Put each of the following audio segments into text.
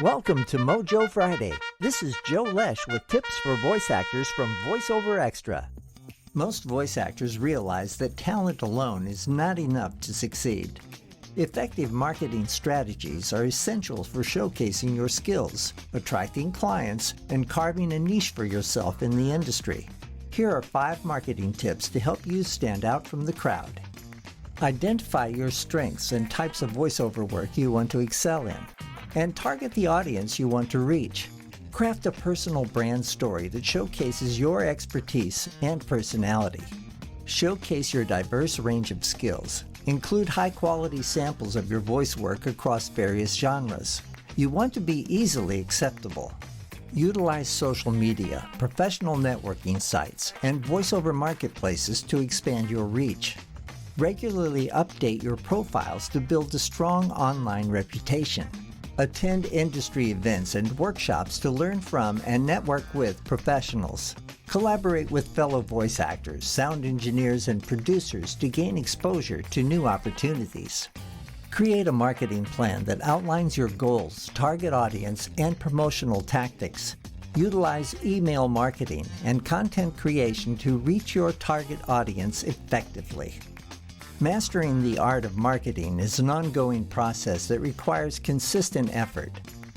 Welcome to Mojo Friday. This is Joe Lesh with tips for voice actors from VoiceOver Extra. Most voice actors realize that talent alone is not enough to succeed. Effective marketing strategies are essential for showcasing your skills, attracting clients, and carving a niche for yourself in the industry. Here are 5 marketing tips to help you stand out from the crowd. Identify your strengths and types of voiceover work you want to excel in, and target the audience you want to reach. Craft a personal brand story that showcases your expertise and personality. Showcase your diverse range of skills. Include high-quality samples of your voice work across various genres. You want to be easily acceptable. Utilize social media, professional networking sites, and voiceover marketplaces to expand your reach. Regularly update your profiles to build a strong online reputation. Attend industry events and workshops to learn from and network with professionals. Collaborate with fellow voice actors, sound engineers, and producers to gain exposure to new opportunities. Create a marketing plan that outlines your goals, target audience, and promotional tactics. Utilize email marketing and content creation to reach your target audience effectively. Mastering the art of marketing is an ongoing process that requires consistent effort.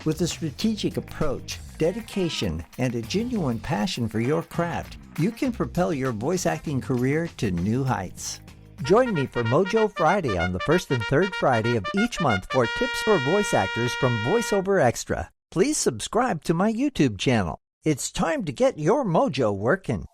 With a strategic approach, dedication, and a genuine passion for your craft, you can propel your voice acting career to new heights. Join me for Mojo Friday on the first and third Friday of each month for tips for voice actors from VoiceOver Extra. Please subscribe to my YouTube channel. It's time to get your mojo working.